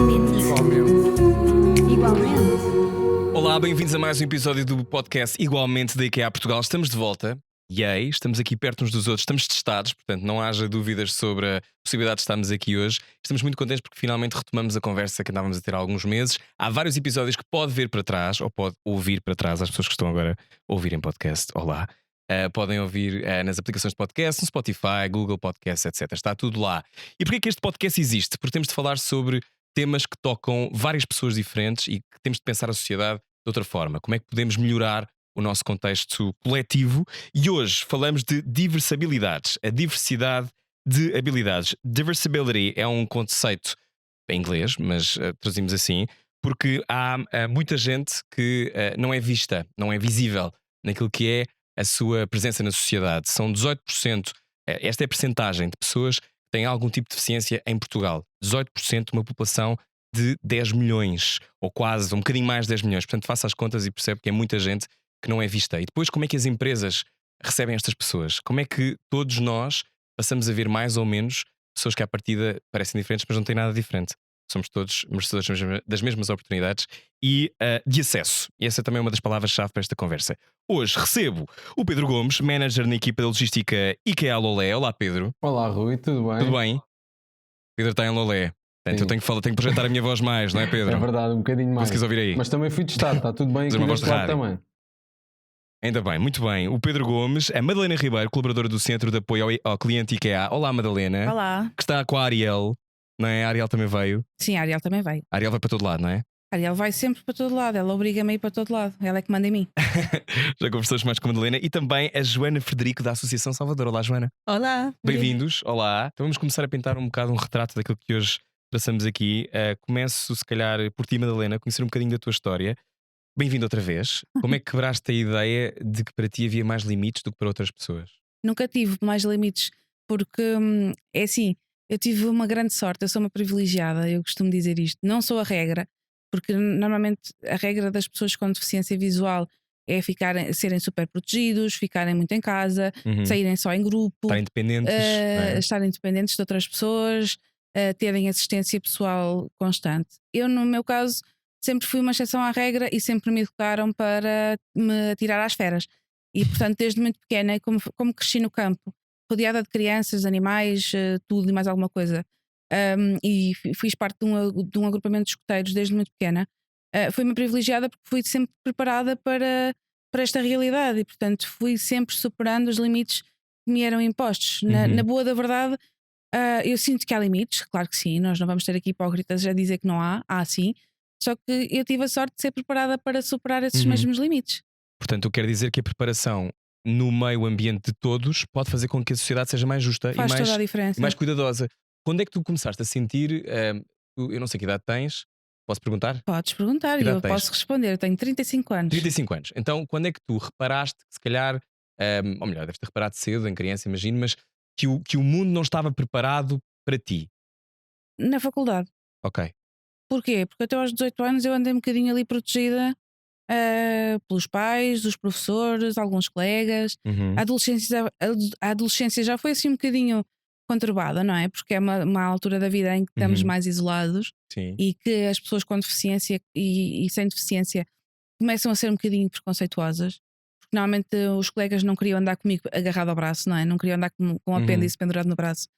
Igualmente. Igualmente. Olá, bem-vindos a mais um episódio do podcast Igualmente da IKEA Portugal. Estamos de volta. Yay, estamos aqui perto uns dos outros, estamos testados, portanto não haja dúvidas sobre a possibilidade de estarmos aqui hoje. Estamos muito contentes porque finalmente retomamos a conversa que andávamos a ter há alguns meses. Há vários episódios que pode ver para trás, ou pode ouvir para trás, as pessoas que estão agora a ouvir em podcast. Olá. Podem ouvir nas aplicações de podcast, no Spotify, Google Podcasts, etc. Está tudo lá. E porquê que este podcast existe? Porque temos de falar sobre temas que tocam várias pessoas diferentes e que temos de pensar a sociedade de outra forma. Como é que podemos melhorar o nosso contexto coletivo? E hoje falamos de diversabilidades, a diversidade de habilidades. Diversibility é um conceito em inglês, mas traduzimos assim, porque há muita gente que não é vista, não é visível naquilo que é a sua presença na sociedade. São 18%, esta é a percentagem de pessoas que têm algum tipo de deficiência em Portugal. 18% de uma população de 10 milhões, ou quase, um bocadinho mais de 10 milhões. Portanto, faça as contas e percebe que é muita gente que não é vista. E depois, como é que as empresas recebem estas pessoas? Como é que todos nós passamos a ver mais ou menos pessoas que à partida parecem diferentes, mas não têm nada diferente? Somos todos merecedores das mesmas oportunidades e de acesso. E essa também é uma das palavras-chave para esta conversa. Hoje recebo o Pedro Gomes, manager na equipa de logística IKEA Lolé. Olá, Pedro. Olá, Rui, tudo bem? Tudo bem? Pedro está em Lolé. Portanto, Sim. eu tenho que projetar a minha voz mais, não é, Pedro? É verdade, um bocadinho mais. Consegues ouvir aí? Mas também fui testado, está tudo bem Fazer aqui uma voz deste de lado rádio. também. Ainda bem, muito bem. O Pedro Gomes, a Madalena Ribeiro, colaboradora do Centro de Apoio ao Cliente IKEA. Olá, Madalena. Olá. Que está com a Ariel, não é? A Ariel também veio. Sim, a Ariel também vai. A Ariel vai para todo lado, não é? A Ariel vai sempre para todo lado. Ela obriga-me a ir para todo lado. Ela é que manda em mim. Já conversamos mais com a Madalena e também a Joana Frederico da Associação Salvador. Olá, Joana. Olá. Bem-vindos. Olá. Então vamos começar a pintar um bocado um retrato daquilo que hoje traçamos aqui. Começo, se calhar, por ti, Madalena, a conhecer um bocadinho da tua história. Bem-vindo outra vez. Como é que quebraste a ideia de que para ti havia mais limites do que para outras pessoas? Nunca tive mais limites, porque é assim, eu tive uma grande sorte, eu sou uma privilegiada, eu costumo dizer isto. Não sou a regra, porque normalmente a regra das pessoas com deficiência visual é serem super protegidos, ficarem muito em casa, saírem só em grupo, Estarem independentes, não é? estarem independentes de outras pessoas, terem assistência pessoal constante. Eu, no meu caso, sempre fui uma exceção à regra e sempre me educaram para me atirar às feras. E, portanto, desde muito pequena, como cresci no campo, rodeada de crianças, animais, tudo e mais alguma coisa, e fiz parte de um agrupamento de escoteiros desde muito pequena, fui-me privilegiada porque fui sempre preparada para esta realidade e, portanto, fui sempre superando os limites que me eram impostos. Na boa da verdade, eu sinto que há limites, claro que sim, nós não vamos ter aqui hipócritas a dizer que não há sim. Só que eu tive a sorte de ser preparada para superar esses mesmos limites. Portanto, eu quero dizer que a preparação no meio ambiente de todos pode fazer com que a sociedade seja mais justa Faz e toda a diferença. mais cuidadosa. Quando é que tu começaste a sentir, eu não sei que idade tens, posso perguntar? Podes perguntar Que e eu idade tens? posso responder. Eu tenho 35 anos. 35 anos. Então, quando é que tu reparaste que se calhar, ou melhor, deves ter reparado cedo, em criança, imagino, mas que o mundo não estava preparado para ti? Na faculdade. Ok. Porquê? Porque até aos 18 anos eu andei um bocadinho ali protegida pelos pais, dos professores, alguns colegas. A adolescência já foi assim um bocadinho conturbada, não é? Porque é uma altura da vida em que estamos mais isolados. Sim. E que as pessoas com deficiência e sem deficiência começam a ser um bocadinho preconceituosas, porque normalmente os colegas não queriam andar comigo agarrado ao braço, não é? Não queriam andar com um apêndice pendurado no braço,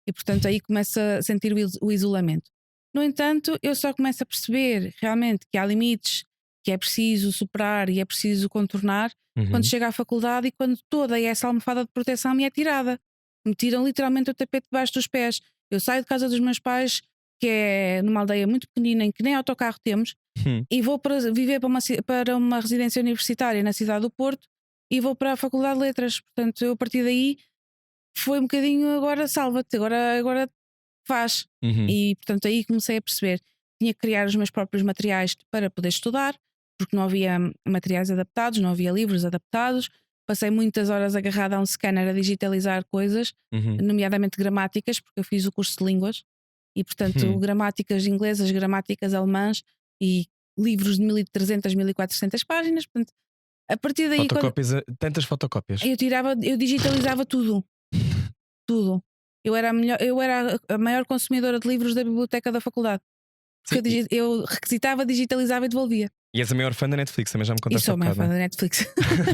e portanto aí começa a sentir o isolamento. No entanto, eu só começo a perceber realmente que há limites, que é preciso superar e é preciso contornar quando chego à faculdade e quando toda essa almofada de proteção me é tirada. Me tiram literalmente o tapete debaixo dos pés. Eu saio de casa dos meus pais, que é numa aldeia muito pequenina em que nem autocarro temos, e vou viver para uma residência universitária na cidade do Porto e vou para a Faculdade de Letras. Portanto, eu a partir daí foi um bocadinho agora salva-te, agora faz. E portanto aí comecei a perceber que tinha que criar os meus próprios materiais para poder estudar, porque não havia materiais adaptados, não havia livros adaptados. Passei muitas horas agarrada a um scanner a digitalizar coisas, nomeadamente gramáticas, porque eu fiz o curso de línguas e portanto gramáticas inglesas, gramáticas alemãs e livros de 1300, 1400 páginas. Portanto, a partir daí Tantas fotocópias. eu digitalizava tudo. Tudo. Eu era a maior consumidora de livros da biblioteca da faculdade. Porque Sim, eu requisitava, digitalizava e devolvia. e és a maior fã da Netflix, também já me E contaste há sou a maior bocado, fã não é? da Netflix.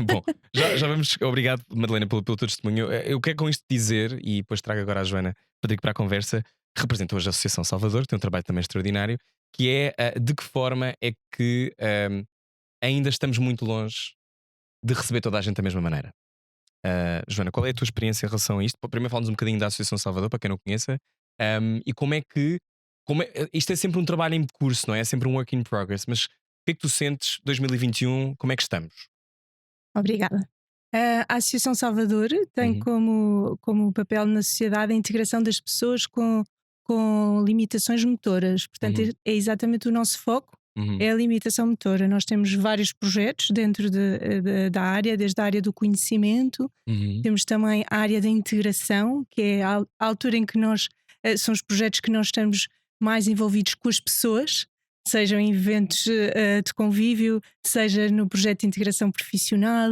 Bom, já vamos. Obrigado, Madalena, pelo teu testemunho. Eu quero com isto dizer, e depois trago agora a Joana Patrick para a conversa, que representa hoje a Associação Salvador, que tem um trabalho também extraordinário, que é de que forma é que ainda estamos muito longe de receber toda a gente da mesma maneira. Joana, qual é a tua experiência em relação a isto? Primeiro falamos um bocadinho da Associação Salvador, para quem não conheça, e como é que. Isto é sempre um trabalho em curso, não é? É sempre um work in progress, mas o que é que tu sentes 2021? Como é que estamos? Obrigada. A Associação Salvador tem Uhum, como papel na sociedade a integração das pessoas com limitações motoras. Portanto, uhum, é exatamente o nosso foco, uhum, é a limitação motora. Nós temos vários projetos dentro da área, desde a área do conhecimento, uhum, temos também a área da integração, que é a altura em que são os projetos que nós estamos mais envolvidos com as pessoas, sejam em eventos de convívio, seja no projeto de integração profissional,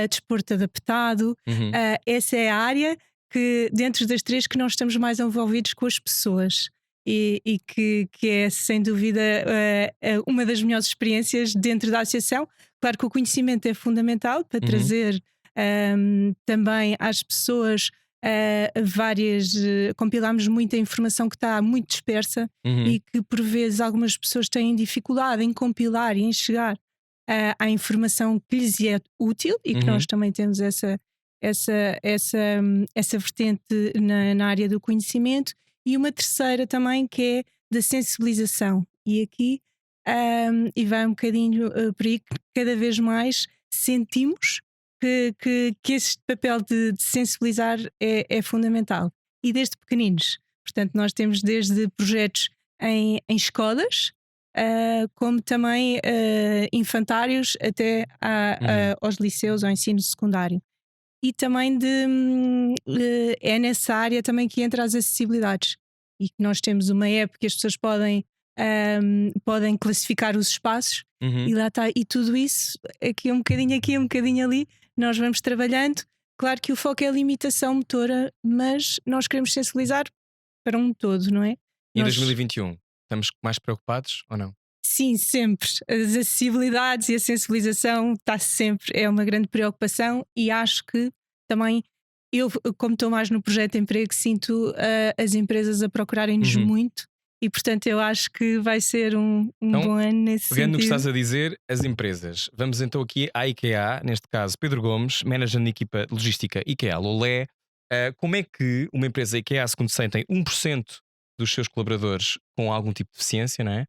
desporto adaptado. uhum. Essa é a área que, dentro das três, que nós estamos mais envolvidos com as pessoas. E que é sem dúvida uma das melhores experiências dentro da associação. Claro que o conhecimento é fundamental para Uhum, trazer também às pessoas compilamos muita informação que está muito dispersa uhum, e que por vezes algumas pessoas têm dificuldade em compilar e em chegar à informação que lhes é útil e que uhum, nós também temos essa vertente na área do conhecimento, e uma terceira também que é da sensibilização. E aqui e vai um bocadinho por aí, que cada vez mais sentimos que este papel de sensibilizar é fundamental. E desde pequeninos. Portanto, nós temos desde projetos em escolas, como também infantários, até uhum. aos liceus, ao ensino secundário. E também é nessa área também que entra as acessibilidades. E que nós temos uma app que as pessoas podem classificar os espaços, Uhum. e lá está. E tudo isso, aqui um bocadinho ali, nós vamos trabalhando. Claro que o foco é a limitação motora, mas nós queremos sensibilizar para um todo, não é? E em Nós, 2021, estamos mais preocupados ou não? sim, sempre. As acessibilidades e a sensibilização é uma grande preocupação, e acho que também eu, como estou mais no projeto de emprego, sinto as empresas a procurarem-nos Uhum. muito, e portanto eu acho que vai ser um Então, bom ano nesse pegando no que estás sentido. a dizer, as empresas. Vamos então aqui à IKEA, neste caso Pedro Gomes, manager na equipa de logística IKEA Lolé. Como é que uma empresa IKEA, segundo sei, tem 1% dos seus colaboradores com algum tipo de deficiência, não é?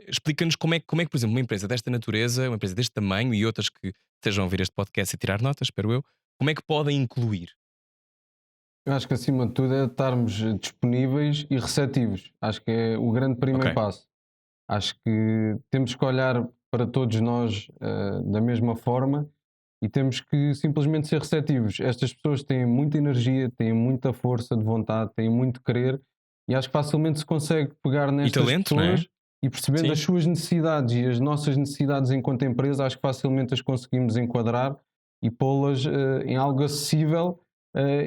Explica-nos como é que, por exemplo, uma empresa desta natureza, uma empresa deste tamanho e outras que estejam a ouvir este podcast e tirar notas, espero eu, como é que podem incluir? Eu acho que acima de tudo é estarmos disponíveis e receptivos. Acho que é o grande primeiro Ok. passo. Acho que temos que olhar para todos nós da mesma forma e temos que simplesmente ser receptivos. Estas pessoas têm muita energia, têm muita força de vontade, têm muito querer, e acho que facilmente se consegue pegar E nestas talento, não é? pessoas e percebendo as Sim. suas necessidades e as nossas necessidades enquanto empresa, acho que facilmente as conseguimos enquadrar e pô-las em algo acessível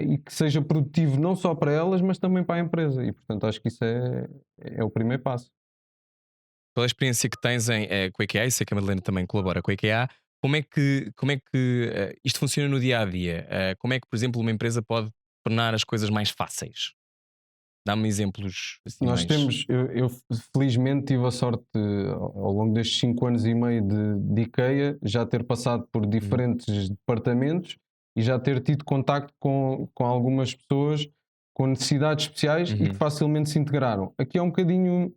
e que seja produtivo não só para elas, mas também para a empresa. E portanto acho que isso é o primeiro passo. Pela experiência que tens com a IKEA, e sei que a Madalena também colabora com a IKEA, como é que isto funciona no dia a dia? Como é que, por exemplo, uma empresa pode tornar as coisas mais fáceis? Dá-me exemplos assim Nós mais. temos, eu felizmente tive a sorte ao longo destes 5 anos e meio de IKEA já ter passado por Uhum, diferentes departamentos e já ter tido contacto com algumas pessoas com necessidades especiais e que uhum, facilmente se integraram. Aqui é um bocadinho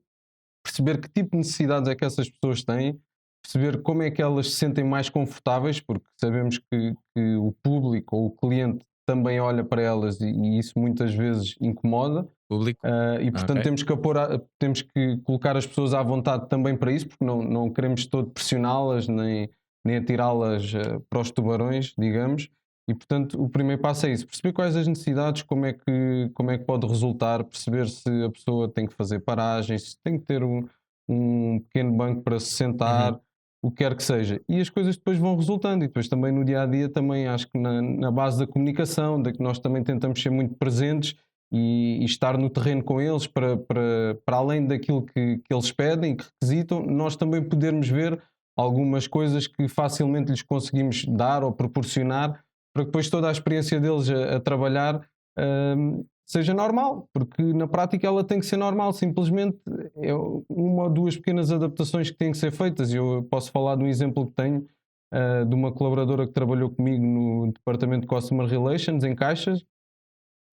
perceber que tipo de necessidades é que essas pessoas têm, perceber como é que elas se sentem mais confortáveis, porque sabemos que o público ou o cliente também olha para elas e isso muitas vezes incomoda. público. E portanto Ok. temos que colocar as pessoas à vontade também para isso, porque não queremos todo pressioná-las nem atirá-las para os tubarões, digamos. E portanto o primeiro passo é isso, perceber quais as necessidades, como é que pode resultar, perceber se a pessoa tem que fazer paragens, se tem que ter um pequeno banco para se Uhum. sentar, o que quer que seja. E as coisas depois vão resultando, e depois também no dia a dia, também acho que na base da comunicação, da que nós também tentamos ser muito presentes e estar no terreno com eles para além daquilo que eles pedem, que requisitam, nós também podermos ver algumas coisas que facilmente lhes conseguimos dar ou proporcionar para que depois toda a experiência deles a trabalhar seja normal, porque na prática ela tem que ser normal, simplesmente é uma ou duas pequenas adaptações que têm que ser feitas. Eu posso falar de um exemplo que tenho de uma colaboradora que trabalhou comigo no departamento de Customer Relations em caixas.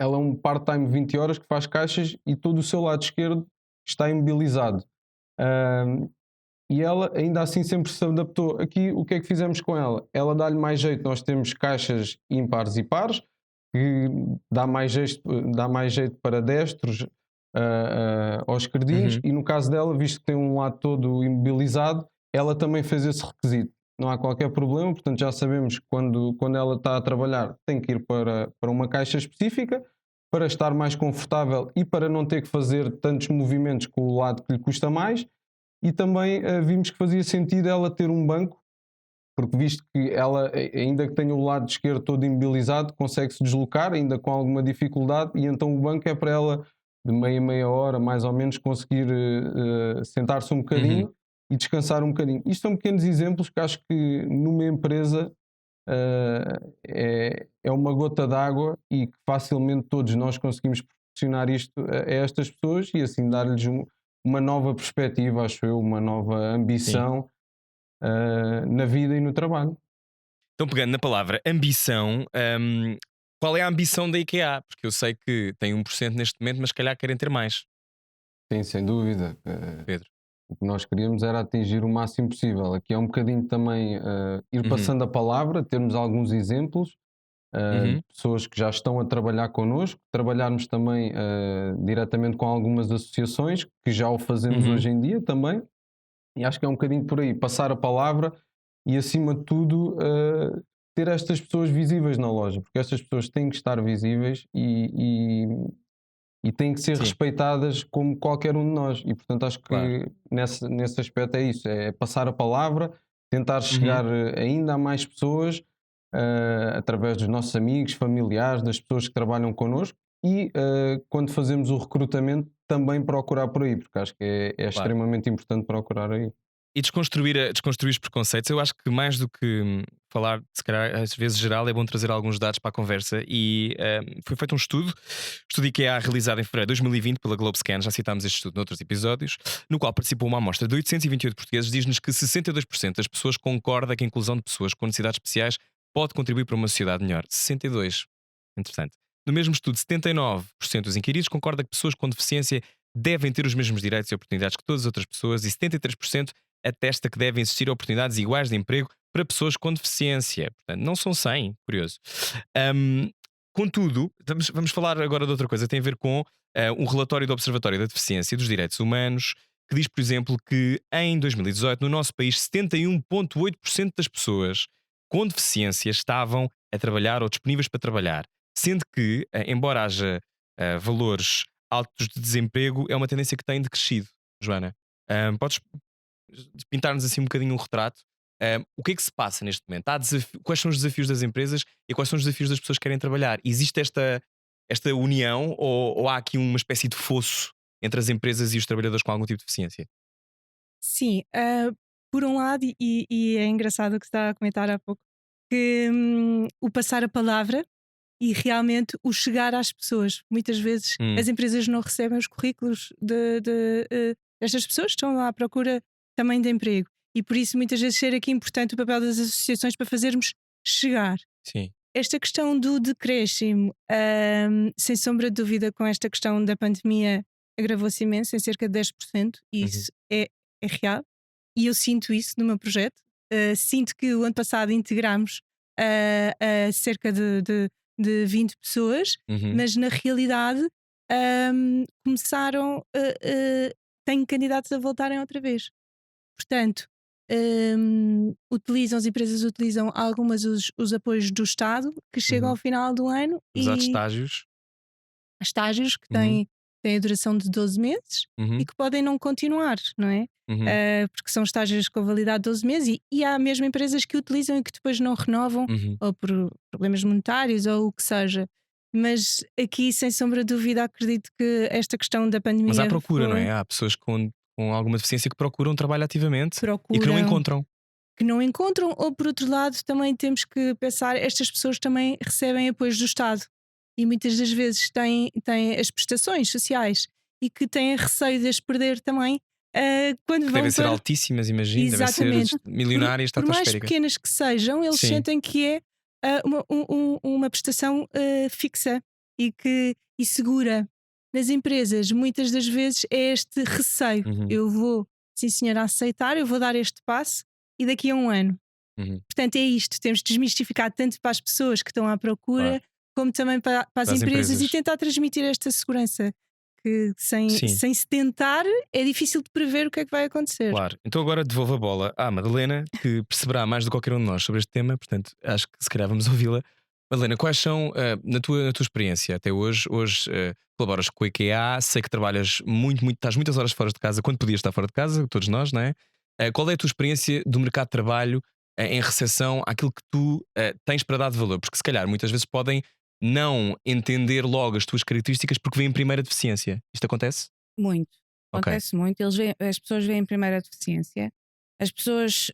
Ela é um part-time 20 horas que faz caixas e todo o seu lado esquerdo está imobilizado. E ela ainda assim sempre se adaptou. Aqui o que é que fizemos com ela? Ela dá-lhe mais jeito, nós temos caixas ímpares e pares, que dá mais jeito para destros ou esquerdinos, e no caso dela, visto que tem um lado todo imobilizado, ela também fez esse requisito. Não há qualquer problema, portanto já sabemos que quando ela está a trabalhar tem que ir para uma caixa específica para estar mais confortável e para não ter que fazer tantos movimentos com o lado que lhe custa mais. E também vimos que fazia sentido ela ter um banco, porque visto que ela, ainda que tenha o lado esquerdo todo imobilizado, consegue se deslocar, ainda com alguma dificuldade, e então o banco é para ela de meia hora, mais ou menos, conseguir sentar-se um bocadinho e descansar um bocadinho. Isto são pequenos exemplos que acho que numa empresa é uma gota d'água e que facilmente todos nós conseguimos proporcionar isto a estas pessoas e assim dar-lhes uma nova perspectiva, acho eu, uma nova ambição na vida e no trabalho. Então, pegando na palavra ambição, qual é a ambição da IKEA? Porque eu sei que tem 1% neste momento, mas se calhar querem ter mais. Sim, sem dúvida. Pedro. O que nós queríamos era atingir o máximo possível. Aqui é um bocadinho também ir passando a palavra, termos alguns exemplos de pessoas que já estão a trabalhar connosco, trabalharmos também diretamente com algumas associações que já o fazemos hoje em dia também, e acho que é um bocadinho por aí, passar a palavra e acima de tudo ter estas pessoas visíveis na loja, porque estas pessoas têm que estar visíveis e têm que ser respeitadas como qualquer um de nós, e portanto acho que nesse aspecto é isso, é passar a palavra, tentar chegar ainda a mais pessoas através dos nossos amigos, familiares, das pessoas que trabalham connosco, e quando fazemos o recrutamento também procurar por aí, porque acho que é extremamente importante procurar aí. E desconstruir os preconceitos. Eu acho que mais do que falar, se calhar às vezes geral, é bom trazer alguns dados para a conversa. E foi feito um estudo IKEA realizado em fevereiro de 2020 pela Globescan, já citámos este estudo noutros episódios, no qual participou uma amostra de 828 portugueses. Diz-nos que 62% das pessoas concorda que a inclusão de pessoas com necessidades especiais pode contribuir para uma sociedade melhor. 62%. Interessante. No mesmo estudo, 79% dos inquiridos concorda que pessoas com deficiência devem ter os mesmos direitos e oportunidades que todas as outras pessoas, e 73% atesta que devem existir oportunidades iguais de emprego para pessoas com deficiência. Portanto, não são 100, curioso. Contudo, vamos falar agora de outra coisa. Tem a ver com um relatório do Observatório da Deficiência e dos Direitos Humanos, que diz, por exemplo, que em 2018, no nosso país, 71,8% das pessoas com deficiência estavam a trabalhar ou disponíveis para trabalhar. Sendo que, embora haja valores altos de desemprego, é uma tendência que tem decrescido. Joana, podes pintar-nos assim um bocadinho um retrato? O que é que se passa neste momento? Quais são os desafios das empresas e quais são os desafios das pessoas que querem trabalhar? Existe esta união ou há aqui uma espécie de fosso entre as empresas e os trabalhadores com algum tipo de deficiência? Sim, por um lado, e é engraçado o que está a comentar há pouco, que o passar a palavra e realmente o chegar às pessoas. Muitas vezes as empresas não recebem os currículos destas pessoas que estão lá à procura também de emprego. E por isso muitas vezes ser aqui importante o papel das associações para fazermos chegar. Sim. Esta questão do decréscimo, sem sombra de dúvida, com esta questão da pandemia, agravou-se imenso, em cerca de 10%, e isso é real. E eu sinto isso no meu projeto. Sinto que o ano passado integramos cerca de 20 pessoas, mas na realidade começaram, tenho candidatos a voltarem outra vez. Portanto, as empresas utilizam algumas os apoios do Estado que chegam ao final do ano, Os e estágios que têm a duração de 12 meses e que podem não continuar, não é? Porque são estágios com validade de 12 meses, e há mesmo empresas que utilizam e que depois não renovam, ou por problemas monetários ou o que seja. Mas aqui, sem sombra de dúvida, acredito que esta questão da pandemia. Mas há procura, não foi- é? Há pessoas com alguma deficiência que procuram trabalho ativamente e que não Procuram, encontram. que não encontram, ou por outro lado, também temos que pensar, estas pessoas também recebem apoios do Estado e muitas das vezes têm as prestações sociais e que têm receio de as perder também quando Que vão devem ser para. altíssimas, imagino, devem Exatamente. ser milionárias, Por mais estratosféricas. pequenas que sejam, eles Sim. sentem que é uma prestação fixa e segura. Nas empresas, muitas das vezes é este receio. Uhum, Eu vou, sim senhora, aceitar, eu vou dar este passo e daqui a um ano. uhum, Portanto, é isto. Temos de desmistificar tanto para as pessoas que estão à procura, claro. como também para as Para as empresas e empresas. tentar transmitir esta segurança. Que Sim, sem se tentar é difícil de prever o que é que vai acontecer. claro. Então agora devolvo a bola à Madalena, que perceberá mais do que qualquer um de nós sobre este tema, portanto acho que se calhar vamos ouvi-la. Madalena, quais são, na tua experiência até hoje, colaboras com a IKEA, sei que trabalhas estás muitas horas fora de casa, quando podias estar fora de casa, todos nós, não é? Qual é a tua experiência do mercado de trabalho em recepção àquilo que tu tens para dar de valor? Porque se calhar muitas vezes podem não entender logo as tuas características porque vêm primeiro a deficiência. Isto acontece? Muito. Ok. Acontece muito. As pessoas veem primeiro a deficiência. As pessoas,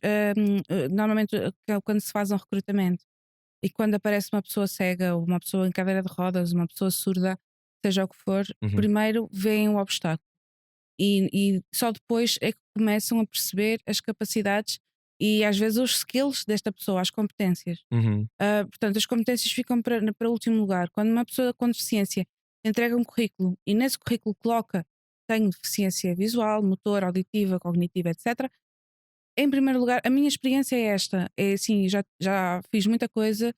normalmente, quando se faz um recrutamento e quando aparece uma pessoa cega, ou uma pessoa em cadeira de rodas, uma pessoa surda, seja o que for, Uhum. primeiro veem o obstáculo e só depois é que começam a perceber as capacidades e às vezes os skills desta pessoa, as competências. Uhum. Portanto, as competências ficam para último lugar. Quando uma pessoa com deficiência entrega um currículo e nesse currículo coloca tenho deficiência visual, motor, auditiva, cognitiva, etc. Em primeiro lugar, a minha experiência é esta: é assim, já fiz muita coisa,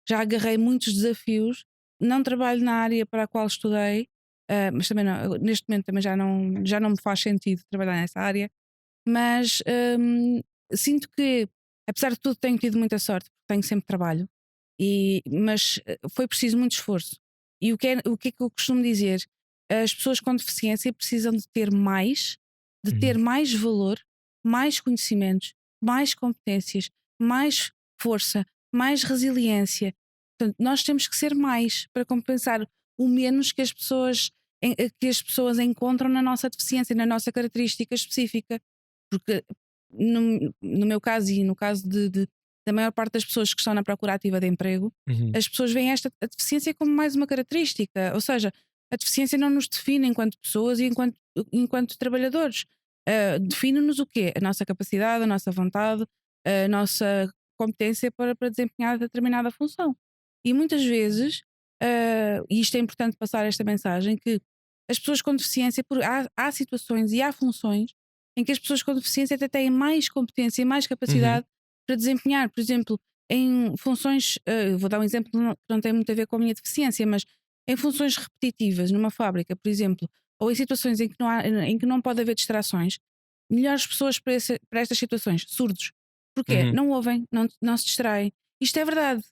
já agarrei muitos desafios, não trabalho na área para a qual estudei, mas também neste momento também já não me faz sentido trabalhar nessa área, mas sinto que, apesar de tudo, tenho tido muita sorte, porque tenho sempre trabalho, mas foi preciso muito esforço. E o que é que eu costumo dizer? As pessoas com deficiência precisam de ter Uhum. mais valor, mais conhecimentos, mais competências, mais força, mais resiliência. Portanto, nós temos que ser mais para compensar o menos que as pessoas encontram na nossa deficiência, na nossa característica específica. Porque no meu caso e no caso da maior parte das pessoas que estão na procura ativa de emprego, Uhum. as pessoas veem a deficiência como mais uma característica. Ou seja, a deficiência não nos define enquanto pessoas e enquanto trabalhadores. Define-nos o quê? A nossa capacidade, a nossa vontade, a nossa competência para desempenhar determinada função. E muitas vezes, e isto é importante passar esta mensagem, que as pessoas com deficiência, há situações e há funções em que as pessoas com deficiência até têm mais competência e mais Uhum. capacidade para desempenhar. Por exemplo, em funções, vou dar um exemplo que não tem muito a ver com a minha deficiência, mas em funções repetitivas numa fábrica, por exemplo, ou em situações em que não pode haver distrações, melhores pessoas para estas situações, surdos. Porquê? Uhum. Não ouvem, não se distraem. Isto é verdade.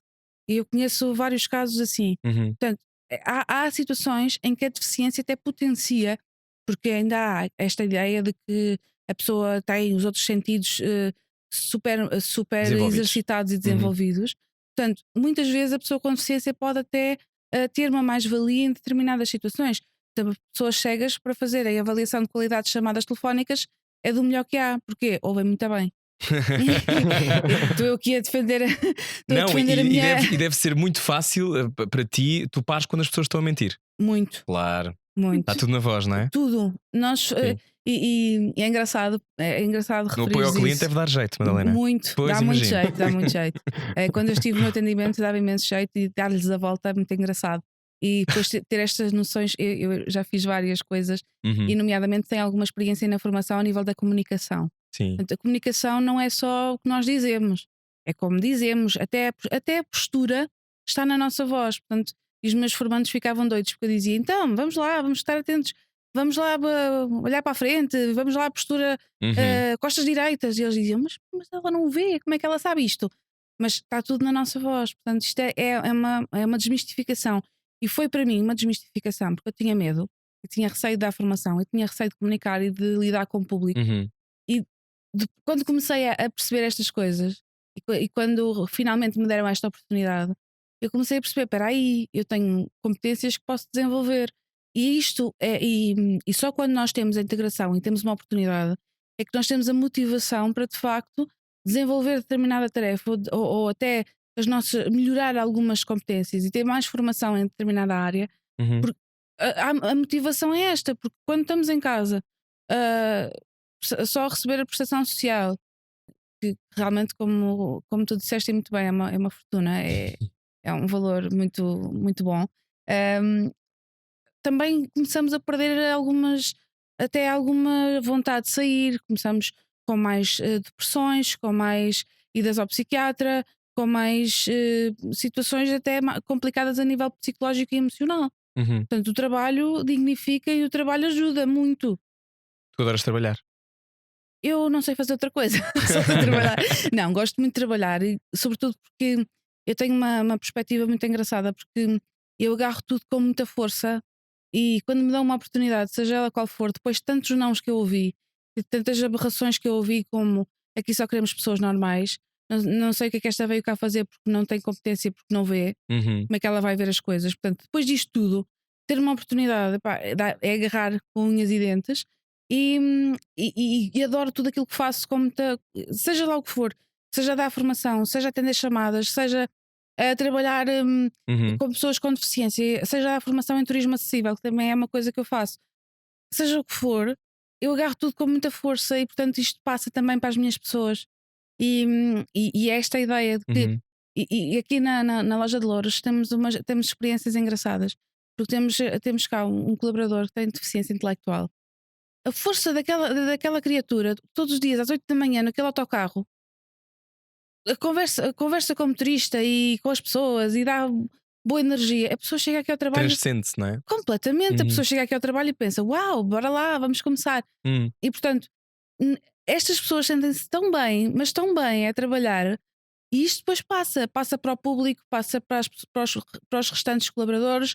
E eu conheço vários casos assim. Uhum. Portanto, há situações em que a deficiência até potencia, porque ainda há esta ideia de que a pessoa tem os outros sentidos super Desenvolvidos. exercitados e desenvolvidos. Portanto, muitas vezes a pessoa com deficiência pode até ter uma mais-valia em determinadas situações. Portanto, pessoas cegas para fazerem avaliação de qualidade de chamadas telefónicas é do melhor que há, porque ouvem muito bem. Estou aqui a defender, Não, a minha. deve ser muito fácil para ti, tu pares quando as pessoas estão a mentir. Muito, Claro. muito. Está tudo na voz, não é? Tudo. Nós, Sim. e é engraçado No referir apoio ao cliente isso. deve dar jeito, Madalena. Muito, Pois, dá muito imagino. jeito, dá muito jeito. Quando eu estive no atendimento dava imenso jeito e dar-lhes a volta é muito engraçado. E depois ter estas noções, eu já fiz várias coisas Uhum. e, nomeadamente, tenho alguma experiência na formação a nível da comunicação. Sim. Portanto, a comunicação não é só o que nós dizemos, é como dizemos, até a postura está na nossa voz. Portanto, e os meus formandos ficavam doidos porque eu dizia: então, vamos lá, vamos estar atentos, vamos lá olhar para a frente, vamos lá, postura, Uhum. costas direitas. E eles diziam: mas ela não vê, como é que ela sabe isto? Mas está tudo na nossa voz. Portanto, isto é uma desmistificação. E foi para mim uma desmistificação, porque eu tinha medo, eu tinha receio de dar formação, eu tinha receio de comunicar e de lidar com o público. Uhum. E quando comecei a perceber estas coisas e quando finalmente me deram esta oportunidade, eu comecei a perceber: espera aí, eu tenho competências que posso desenvolver. E só quando nós temos a integração e temos uma oportunidade é que nós temos a motivação para de facto desenvolver determinada tarefa ou até melhorar algumas competências e ter mais formação em determinada área. Uhum. Porque a motivação é esta, porque quando estamos em casa ah, só a receber a prestação social, que realmente, como tu disseste muito bem, é uma fortuna, é um valor muito, muito bom. Ahm, Também começamos a perder até alguma vontade de sair, começamos com mais depressões, com mais idas ao psiquiatra, com mais situações até complicadas a nível psicológico e emocional. Uhum. Portanto, o trabalho dignifica e o trabalho ajuda muito. Tu adoras trabalhar? Eu não sei fazer outra coisa, só para trabalhar. Não, gosto muito de trabalhar e, sobretudo, porque eu tenho uma perspectiva muito engraçada, porque eu agarro tudo com muita força e quando me dão uma oportunidade, seja ela qual for, depois de tantos nãos que eu ouvi, de tantas aberrações que eu ouvi, como aqui só queremos pessoas normais, não sei o que é que esta veio cá fazer porque não tem competência, porque não vê, Uhum. como é que ela vai ver as coisas. Portanto, depois disto tudo, ter uma oportunidade, pá, é agarrar com unhas e dentes e adoro tudo aquilo que faço, seja lá o que for, seja a dar formação, seja atender chamadas, seja a trabalhar Uhum. com pessoas com deficiência, seja a formação em turismo acessível, que também é uma coisa que eu faço, seja o que for, eu agarro tudo com muita força e, portanto, isto passa também para as minhas pessoas. E é esta ideia de que, Uhum. e aqui na loja de Louros temos experiências engraçadas, porque temos cá um colaborador que tem deficiência intelectual. A força daquela criatura, todos os dias às 8 da manhã, naquele autocarro, a conversa com o motorista e com as pessoas e dá boa energia. A pessoa chega aqui ao trabalho Transcende-se, não é? completamente. A Uhum. pessoa chega aqui ao trabalho e pensa: uau, bora lá, vamos começar. Uhum. E portanto, estas pessoas sentem-se tão bem, mas tão bem a trabalhar, e isto depois passa para o público, passa para os restantes colaboradores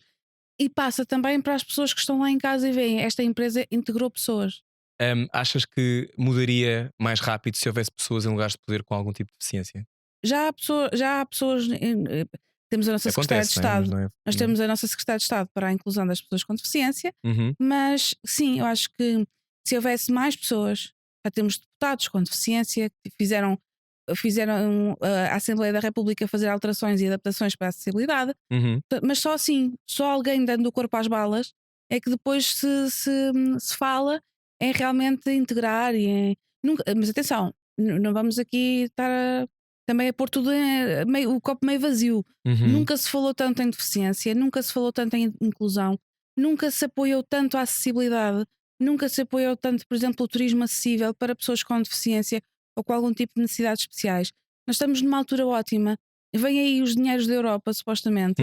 e passa também para as pessoas que estão lá em casa e veem esta empresa integrou pessoas. Achas que mudaria mais rápido se houvesse pessoas em lugares de poder com algum tipo de deficiência? Já há pessoas. Temos a nossa Secretária de Acontece, não é? Mas Estado. não é. Nós temos a nossa Secretária de Estado para a inclusão das pessoas com deficiência, Uhum. mas sim, eu acho que se houvesse mais pessoas, já temos deputados com deficiência que fizeram a Assembleia da República fazer alterações e adaptações para a acessibilidade, Uhum. mas só assim, só alguém dando o corpo às balas é que depois se fala em realmente integrar mas atenção, não vamos aqui estar também a pôr tudo o copo meio vazio. Uhum. Nunca se falou tanto em deficiência, nunca se falou tanto em inclusão, nunca se apoiou tanto a acessibilidade, nunca se apoiou tanto, por exemplo, o turismo acessível para pessoas com deficiência ou com algum tipo de necessidades especiais. Nós estamos numa altura ótima. Vêm aí os dinheiros da Europa, supostamente,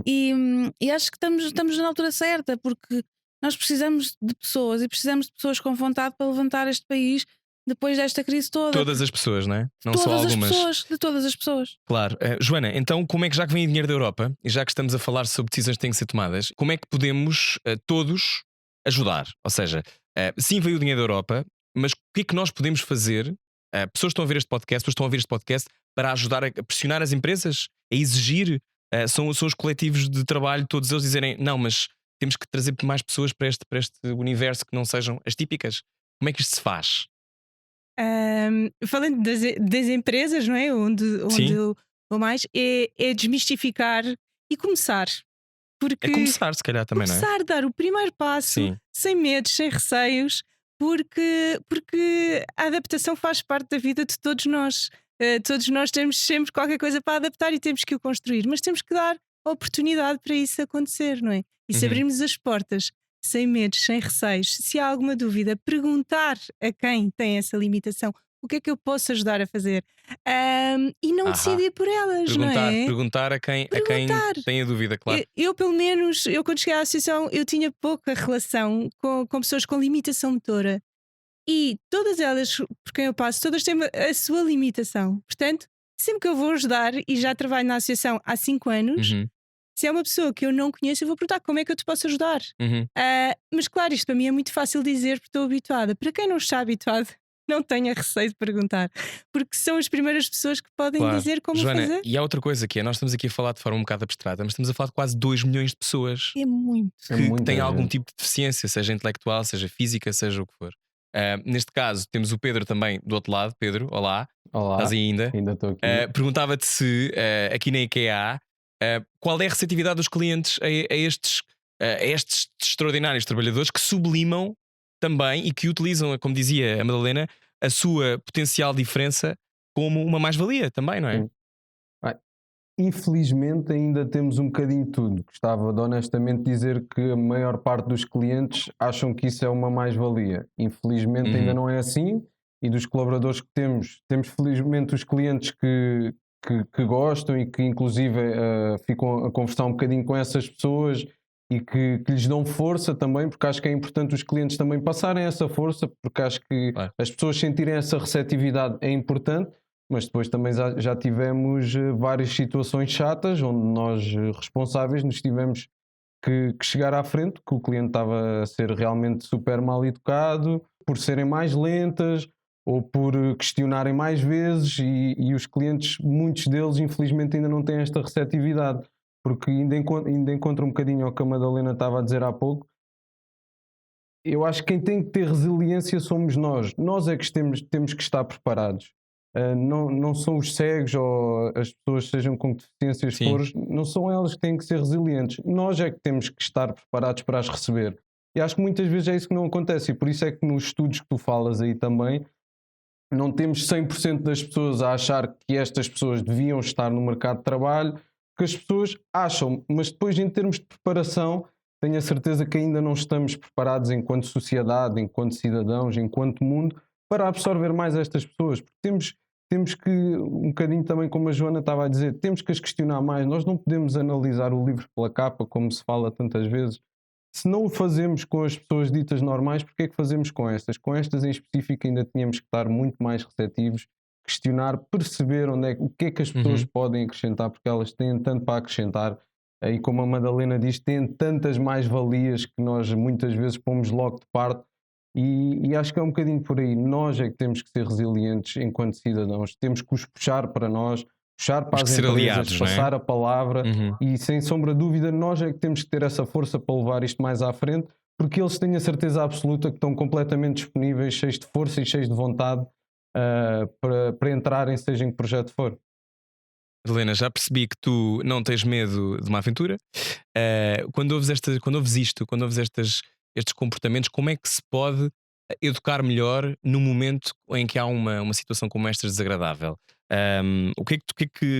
e acho que estamos na altura certa, porque nós precisamos de pessoas e precisamos de pessoas com vontade para levantar este país depois desta crise toda. Todas as pessoas, não é? Não só Todas as algumas. pessoas, de todas as pessoas. Claro. Joana, então como é que, já que vem dinheiro da Europa e já que estamos a falar sobre decisões que têm que ser tomadas, como é que podemos todos ajudar? Ou seja, sim, veio o dinheiro da Europa, mas o que é que nós podemos fazer? Pessoas que estão a ver este podcast, pessoas que estão a ver este podcast para ajudar a pressionar as empresas, a exigir. São os coletivos de trabalho, todos eles dizerem: não, mas temos que trazer mais pessoas para este universo que não sejam as típicas. Como é que isto se faz? Falando das empresas, não é? Onde Sim. eu vou mais, é desmistificar e começar. Porque É começar, se calhar, também, não é? começar a dar o primeiro passo, Sim. sem medos, sem receios, porque a adaptação faz parte da vida de todos nós. Todos nós temos sempre qualquer coisa para adaptar e temos que o construir, mas temos que dar a oportunidade para isso acontecer, não é? E se Uhum. abrirmos as portas sem medos, sem receios, se há alguma dúvida, perguntar a quem tem essa limitação o que é que eu posso ajudar a fazer, e não Ahá. decidir por elas, não é? Perguntar a quem Perguntar. tem a dúvida, claro. Eu, pelo menos, quando cheguei à associação, eu tinha pouca relação com pessoas com limitação motora. E todas elas, por quem eu passo, todas têm a sua limitação. Portanto, sempre que eu vou ajudar, e já trabalho na associação há 5 anos, Uhum. se é uma pessoa que eu não conheço, eu vou perguntar como é que eu te posso ajudar. Uhum. Mas claro, isto para mim é muito fácil dizer porque estou habituada. Para quem não está habituado, não tenha receio de perguntar, porque são as primeiras pessoas que podem Claro. dizer como Joana, fazer. e há outra coisa que é: nós estamos aqui a falar de forma um bocado abstrata, mas estamos a falar de quase 2 milhões de pessoas É muito. É que muita têm algum gente. tipo de deficiência, seja intelectual, seja física, seja o que for. Neste caso, temos o Pedro também do outro lado. Pedro, olá, Olá, estás aí ainda? ainda estou aqui. Perguntava-te se aqui na IKEA qual é a receptividade dos clientes a estes extraordinários trabalhadores que sublimam também e que utilizam, como dizia a Madalena, a sua potencial diferença como uma mais-valia também, não é? Sim. Infelizmente ainda temos um bocadinho de tudo. Gostava de honestamente dizer que a maior parte dos clientes acham que isso é uma mais-valia. Infelizmente ainda não é assim, e dos colaboradores que temos felizmente os clientes que gostam e que inclusive ficam a conversar um bocadinho com essas pessoas e que lhes dão força também, porque acho que é importante os clientes também passarem essa força, porque acho que Claro. as pessoas sentirem essa receptividade é importante. Mas depois também já tivemos várias situações chatas onde nós responsáveis nos tivemos que chegar à frente, que o cliente estava a ser realmente super mal educado, por serem mais lentas ou por questionarem mais vezes, e os clientes, muitos deles, infelizmente, ainda não têm esta receptividade, porque ainda encontro um bocadinho ao que a Madalena estava a dizer há pouco. Eu acho que quem tem que ter resiliência somos nós. Nós é que temos que estar preparados. Não são os cegos ou as pessoas, sejam com que deficiências Sim. fores, não são elas que têm que ser resilientes. Nós é que temos que estar preparados para as receber. E acho que muitas vezes é isso que não acontece, e por isso é que nos estudos que tu falas aí também, não temos 100% das pessoas a achar que estas pessoas deviam estar no mercado de trabalho, que as pessoas acham, mas depois, em termos de preparação, tenho a certeza que ainda não estamos preparados enquanto sociedade, enquanto cidadãos, enquanto mundo, para absorver mais estas pessoas, porque temos que, um bocadinho também como a Joana estava a dizer, temos que as questionar mais. Nós não podemos analisar o livro pela capa, como se fala tantas vezes. Se não o fazemos com as pessoas ditas normais, porque é que fazemos com estas? Com estas em específico ainda tínhamos que estar muito mais receptivos, questionar, perceber o que é que as pessoas podem acrescentar, porque elas têm tanto para acrescentar. E como a Madalena diz, têm tantas mais-valias que nós muitas vezes pomos logo de parte. E acho que é um bocadinho por aí. Nós é que temos que ser resilientes enquanto cidadãos. Temos que os puxar para nós, puxar para Temos as que ser empresas, aliados, não é? passar a palavra. Uhum. E sem sombra de dúvida, nós é que temos que ter essa força para levar isto mais à frente, porque eles têm a certeza absoluta que estão completamente disponíveis, cheios de força e cheios de vontade para entrarem, seja em que projeto for. Helena, já percebi que tu não tens medo de uma aventura. Quando ouves estes comportamentos, como é que se pode educar melhor no momento em que há uma situação como esta desagradável?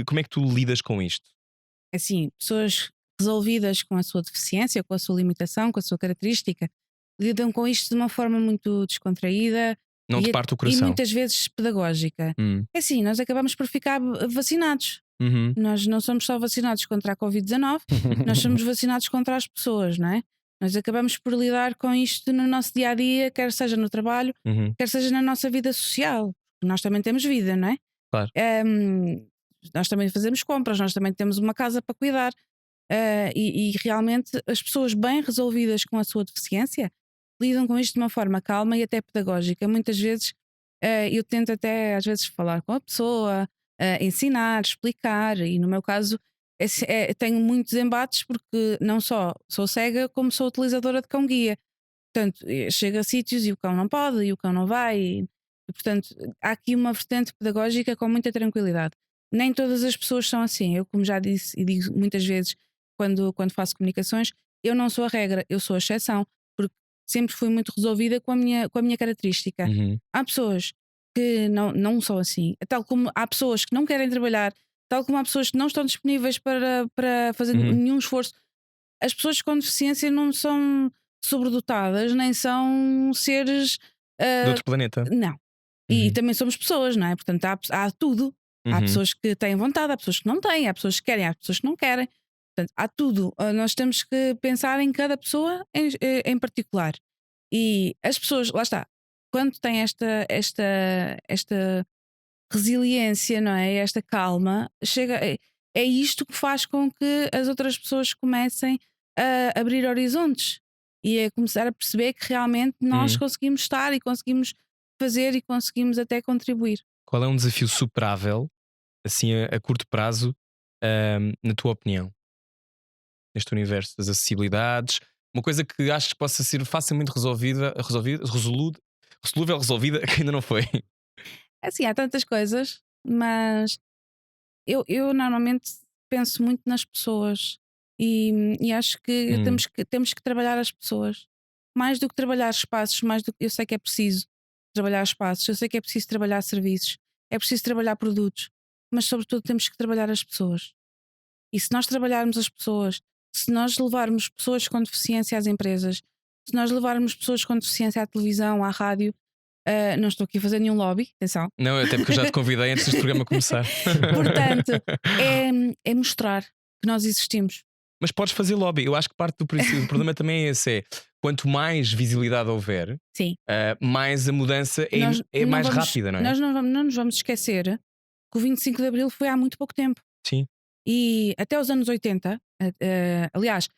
Como é que tu lidas com isto? Assim, pessoas resolvidas com a sua deficiência, com a sua limitação, com a sua característica, lidam com isto de uma forma muito descontraída Não te e, parte o e coração? muitas vezes pedagógica. É assim, nós acabamos por ficar vacinados. Uhum. Nós não somos só vacinados contra a Covid-19, nós somos vacinados contra as pessoas, não é? Nós acabamos por lidar com isto no nosso dia a dia, quer seja no trabalho, Uhum. quer seja na nossa vida social. Nós também temos vida, não é? Claro. Nós também fazemos compras, nós também temos uma casa para cuidar. E realmente as pessoas bem resolvidas com a sua deficiência lidam com isto de uma forma calma e até pedagógica. Muitas vezes eu tento até às vezes falar com a pessoa, ensinar, explicar, e no meu caso tenho muitos embates porque não só sou cega como sou utilizadora de cão-guia. Portanto, chega a sítios e o cão não pode e o cão não vai e portanto há aqui uma vertente pedagógica com muita tranquilidade. Nem todas as pessoas são assim. Eu, como já disse e digo muitas vezes quando faço comunicações, eu não sou a regra, eu sou a exceção, porque sempre fui muito resolvida com a minha característica. Uhum. Há pessoas que não são assim, tal como há pessoas que não querem trabalhar, tal como há pessoas que não estão disponíveis para fazer nenhum esforço. As pessoas com deficiência não são sobredotadas, nem são seres. De outro planeta. Não. E também somos pessoas, não é? Portanto, há tudo. Há pessoas que têm vontade, há pessoas que não têm, há pessoas que querem, há pessoas que não querem. Portanto, há tudo. Nós temos que pensar em cada pessoa em particular. E as pessoas, lá está, quando têm esta resiliência, não é? Esta calma, é isto que faz com que as outras pessoas comecem a abrir horizontes e a começar a perceber que realmente nós conseguimos estar e conseguimos fazer e conseguimos até contribuir. Qual é um desafio superável, assim a curto prazo, na tua opinião, neste universo das acessibilidades? Uma coisa que achas que possa ser facilmente resolúvel, resolvida, que ainda não foi. Assim, há tantas coisas, mas eu normalmente penso muito nas pessoas e acho que Hum, temos que trabalhar as pessoas. Mais do que trabalhar espaços, mais do que eu sei que é preciso trabalhar espaços, eu sei que é preciso trabalhar serviços, é preciso trabalhar produtos, mas sobretudo temos que trabalhar as pessoas. E se nós trabalharmos as pessoas, se nós levarmos pessoas com deficiência às empresas, se nós levarmos pessoas com deficiência à televisão, à rádio, não estou aqui a fazer nenhum lobby, atenção. não, até porque eu já te convidei antes deste programa começar. Portanto, é mostrar que nós existimos. Mas podes fazer lobby. Eu acho que parte do princípio, o problema também é esse: é quanto mais visibilidade houver, Sim. mais a mudança Nós é não mais vamos- rápida, não é? Nós não nos vamos esquecer que o 25 de Abril foi há muito pouco tempo. Sim. E até os anos 80, aliás,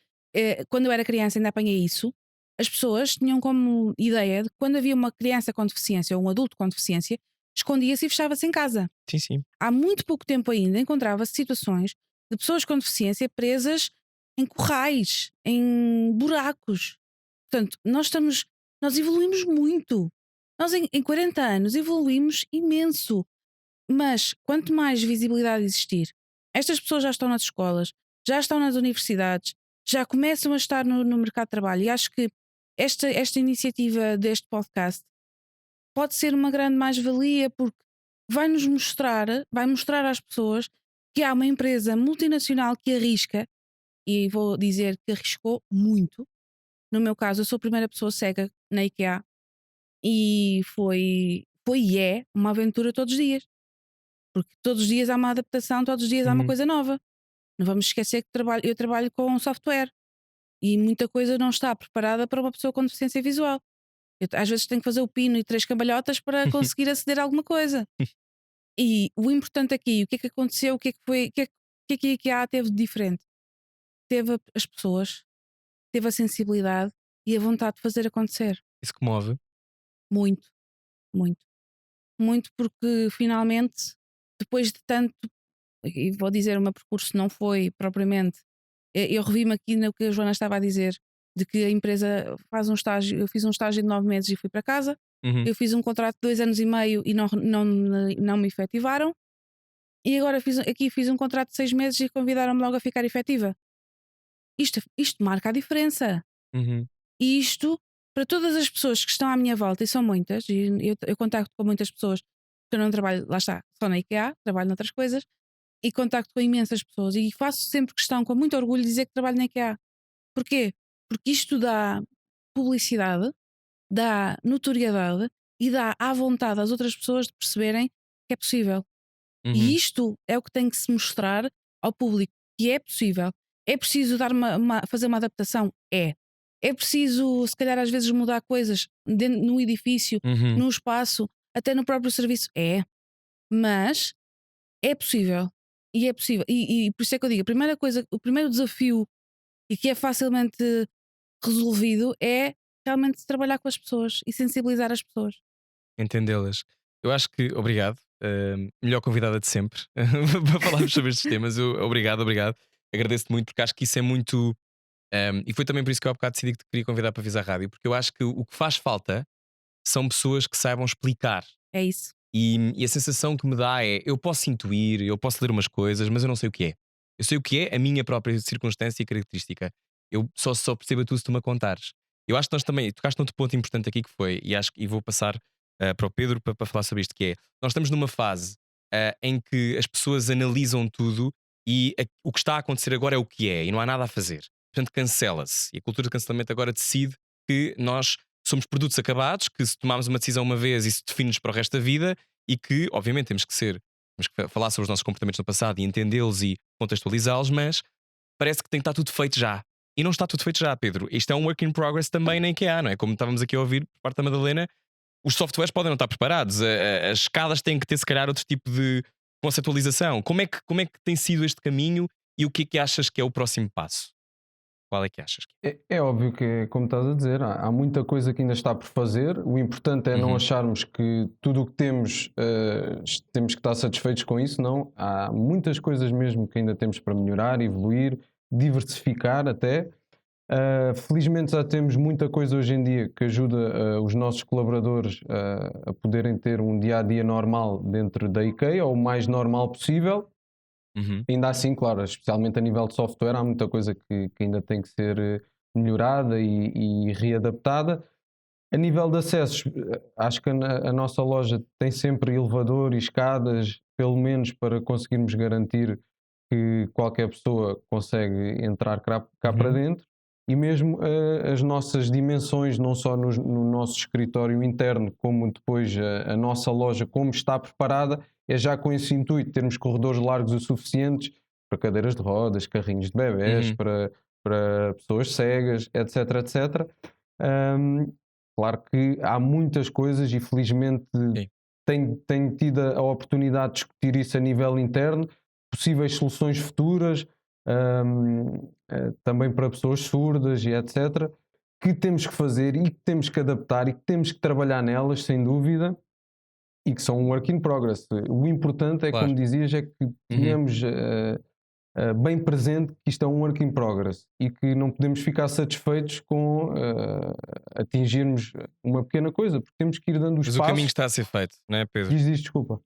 quando eu era criança ainda apanhei isso, as pessoas tinham como ideia de que quando havia uma criança com deficiência ou um adulto com deficiência, escondia-se e fechava-se em casa. Sim, sim. Há muito pouco tempo ainda encontrava-se situações de pessoas com deficiência presas em corrais, em buracos. Portanto, nós evoluímos muito. Nós em 40 anos evoluímos imenso. Mas quanto mais visibilidade existir, estas pessoas já estão nas escolas, já estão nas universidades, já começam a estar no mercado de trabalho. E acho que esta iniciativa deste podcast pode ser uma grande mais-valia porque vai mostrar às pessoas que há uma empresa multinacional que arrisca, e vou dizer que arriscou muito. No meu caso, eu sou a primeira pessoa cega na IKEA e foi e é uma aventura todos os dias. Porque todos os dias há uma adaptação, todos os dias há uma Uhum. coisa nova. Não vamos esquecer que eu trabalho com um software e muita coisa não está preparada para uma pessoa com deficiência visual. Eu, às vezes tenho que fazer o pino e 3 cambalhotas para conseguir aceder a alguma coisa. E o importante aqui, o que é que aconteceu, o que é que foi, o que é que a IKEA teve de diferente? Teve as pessoas, teve a sensibilidade e a vontade de fazer acontecer. Isso comove. Muito, muito. Muito porque finalmente, depois de tanto, e vou dizer, o meu percurso não foi propriamente. Eu revi-me aqui no que a Joana estava a dizer, de que a empresa faz um estágio. Eu fiz um estágio de 9 meses e fui para casa. Uhum. Eu fiz um contrato de 2 anos e meio e não me efetivaram. E agora fiz um contrato de 6 meses e convidaram-me logo a ficar efetiva. Isto marca a diferença. Uhum. E isto, para todas as pessoas que estão à minha volta, e são muitas, e eu contacto com muitas pessoas, porque eu não trabalho, lá está, só na IKEA, trabalho noutras coisas, e contacto com imensas pessoas, e faço sempre questão, com muito orgulho, de dizer que trabalho na IKEA. Porquê? Porque isto dá publicidade, dá notoriedade e dá à vontade às outras pessoas de perceberem que é possível. Uhum. E isto é o que tem que se mostrar ao público, que é possível. É preciso fazer uma adaptação? É preciso, se calhar, às vezes mudar coisas no edifício, Uhum. no espaço, até no próprio serviço? Mas é possível. E é possível. E por isso é que eu digo, a primeira coisa, o primeiro desafio e que é facilmente resolvido é realmente trabalhar com as pessoas e sensibilizar as pessoas. Entendê-las. Eu acho que, obrigado, melhor convidada de sempre para falarmos sobre estes temas. Obrigado, obrigado. Agradeço-te muito porque acho que isso é muito. E foi também por isso que eu há bocado decidi que te queria convidar para vir à rádio, porque eu acho que o que faz falta são pessoas que saibam explicar. É isso. E a sensação que me dá é: eu posso intuir, eu posso ler umas coisas, mas eu não sei o que é. Eu sei o que é a minha própria circunstância e característica. Eu só percebo tu se tu me contares. Eu acho que nós também tocaste noutro ponto importante aqui que foi, e vou passar para o Pedro para falar sobre isto, que é: nós estamos numa fase em que as pessoas analisam tudo e o que está a acontecer agora é o que é, e não há nada a fazer. Portanto, cancela-se. E a cultura de cancelamento agora decide que nós somos produtos acabados, que se tomarmos uma decisão uma vez, isso define-nos para o resto da vida, e que, obviamente, temos que falar sobre os nossos comportamentos no passado e entendê-los e contextualizá-los, mas parece que tem que estar tudo feito já. E não está tudo feito já, Pedro. Isto é um work in progress também na IKEA, não é? Como estávamos aqui a ouvir por parte da Madalena, os softwares podem não estar preparados, as escadas têm que ter, se calhar, outro tipo de conceptualização. Como é que tem sido este caminho e o que é que achas que é o próximo passo? Qual é que achas? É óbvio que, como estás a dizer, há muita coisa que ainda está por fazer. O importante é não Uhum. acharmos que tudo o que temos temos que estar satisfeitos com isso. Não, há muitas coisas mesmo que ainda temos para melhorar, evoluir, diversificar até. Felizmente já temos muita coisa hoje em dia que ajuda os nossos colaboradores a poderem ter um dia a dia normal dentro da IKEA, ou o mais normal possível. Uhum. Ainda assim, claro, especialmente a nível de software, há muita coisa que ainda tem que ser melhorada e readaptada. A nível de acessos, acho que a nossa loja tem sempre elevador e escadas, pelo menos para conseguirmos garantir que qualquer pessoa consegue entrar cá para Uhum. dentro. E mesmo as nossas dimensões, não só no nosso escritório interno, como depois a nossa loja, como está preparada, é já com esse intuito, termos corredores largos o suficientes para cadeiras de rodas, carrinhos de bebés, Uhum. para pessoas cegas, etc, etc. Ahm, Claro que há muitas coisas e felizmente Sim. tenho tido a oportunidade de discutir isso a nível interno, possíveis soluções futuras, também para pessoas surdas e etc., que temos que fazer e que temos que adaptar e que temos que trabalhar nelas, sem dúvida, e que são um work in progress. O importante é, Claro. como dizias, é que Uhum. tenhamos bem presente que isto é um work in progress e que não podemos ficar satisfeitos com atingirmos uma pequena coisa, porque temos que ir dando os Mas o caminho passos. está a ser feito, não é, Pedro? Diz, desculpa.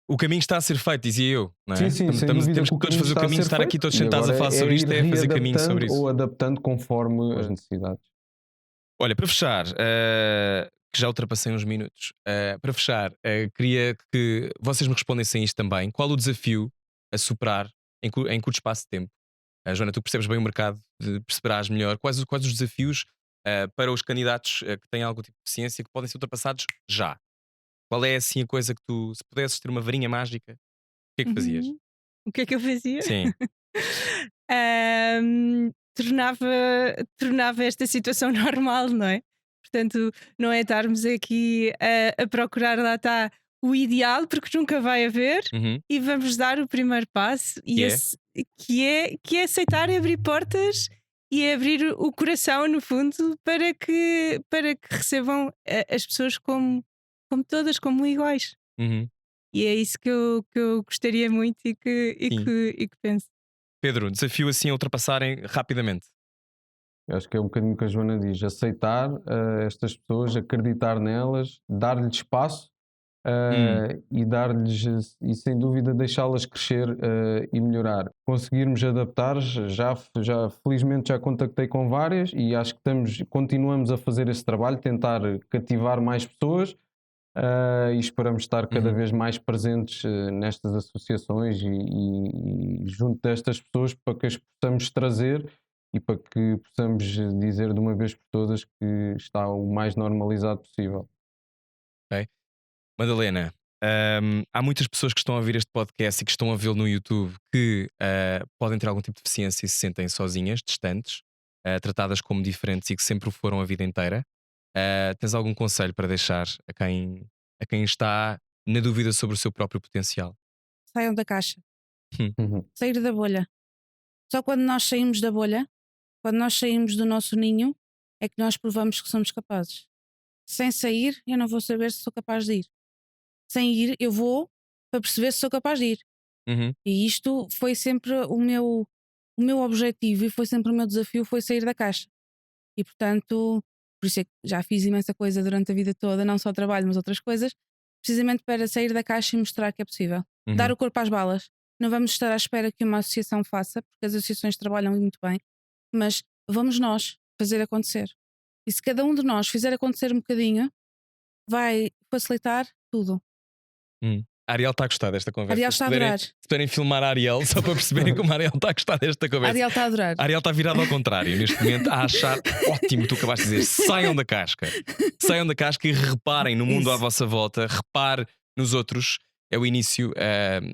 O caminho está a ser feito, dizia eu, não Sim, é? sim, sem Temos dúvida que que o todos caminho fazer o está a caminho, ser estar aqui feito todos e sentados a agora falar sobre ir isto, é fazer caminho sobre readaptando isso. ou adaptando conforme as necessidades. Olha, para fechar, que já ultrapassei uns minutos, para fechar, queria que vocês me respondessem isto também. Qual o desafio a superar em curto espaço de tempo? Joana, tu percebes bem o mercado, perceberás melhor quais os desafios para os candidatos que têm algum tipo de deficiência que podem ser ultrapassados já. Qual é assim a coisa que tu, se pudesses ter uma varinha mágica, o que é que fazias? Uhum. O que é que eu fazia? Sim. Tornava esta situação normal, não é? Portanto, não é estarmos aqui a procurar, lá está, o ideal, porque nunca vai haver, Uhum. e vamos dar o primeiro passo, Que é? que é aceitar e abrir portas e abrir o coração, no fundo, para que recebam as pessoas como todas, como iguais. Uhum. E é isso que eu gostaria muito Sim. e que penso. Pedro, desafio assim a ultrapassarem rapidamente. Eu acho que é um bocadinho o que a Joana diz: aceitar estas pessoas, acreditar nelas, dar-lhes espaço e dar-lhes, e sem dúvida deixá-las crescer e melhorar. Conseguirmos adaptar, já felizmente já contactei com várias e acho que continuamos a fazer esse trabalho, tentar cativar mais pessoas. E esperamos estar cada Uhum. vez mais presentes nestas associações e junto destas pessoas para que as possamos trazer e para que possamos dizer de uma vez por todas que está o mais normalizado possível. Ok. Madalena, há muitas pessoas que estão a ouvir este podcast e que estão a vê-lo no YouTube que podem ter algum tipo de deficiência e se sentem sozinhas, distantes, tratadas como diferentes e que sempre o foram a vida inteira. Tens algum conselho para deixar a quem está na dúvida sobre o seu próprio potencial? Saiam da caixa, Uhum. sair da bolha. Só quando nós saímos da bolha, quando nós saímos do nosso ninho, é que nós provamos que somos capazes. Sem sair, eu não vou saber se sou capaz de ir. Sem ir, eu vou para perceber se sou capaz de ir. Uhum. E isto foi sempre o meu objetivo e foi sempre o meu desafio, foi sair da caixa. E portanto, por isso é que já fiz imensa coisa durante a vida toda, não só trabalho, mas outras coisas, precisamente para sair da caixa e mostrar que é possível. Uhum. Dar o corpo às balas. Não vamos estar à espera que uma associação faça, porque as associações trabalham muito bem, mas vamos nós fazer acontecer. E se cada um de nós fizer acontecer um bocadinho, vai facilitar tudo. A Ariel está a gostar desta conversa. Ariel está a adorar. Se puderem filmar a Ariel, só para perceberem como a Ariel está a gostar desta conversa. Ariel está a adorar. A Ariel está virada ao contrário, neste momento, a achar ótimo o que tu acabaste de dizer. Saiam da casca. Saiam da casca e reparem no mundo Isso. à vossa volta, repare nos outros. É o início.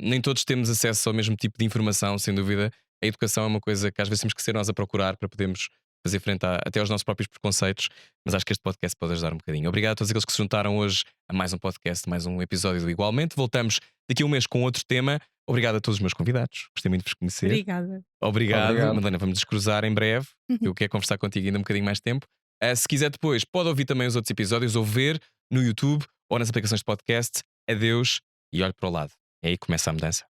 Nem todos temos acesso ao mesmo tipo de informação, sem dúvida. A educação é uma coisa que às vezes temos que ser nós a procurar para podermos fazer frente até aos nossos próprios preconceitos. Mas acho que este podcast pode ajudar um bocadinho. Obrigado a todos aqueles que se juntaram hoje a mais um podcast, mais um episódio do Igualmente. Voltamos daqui a um mês com outro tema. Obrigado a todos os meus convidados. Gostei muito de vos conhecer. Obrigada. Obrigado. Obrigado. Madalena, vamos nos cruzar em breve. Eu quero conversar contigo ainda um bocadinho mais tempo. Se quiser depois, pode ouvir também os outros episódios ou ver no YouTube ou nas aplicações de podcast. Adeus e olhe para o lado. É aí que começa a mudança.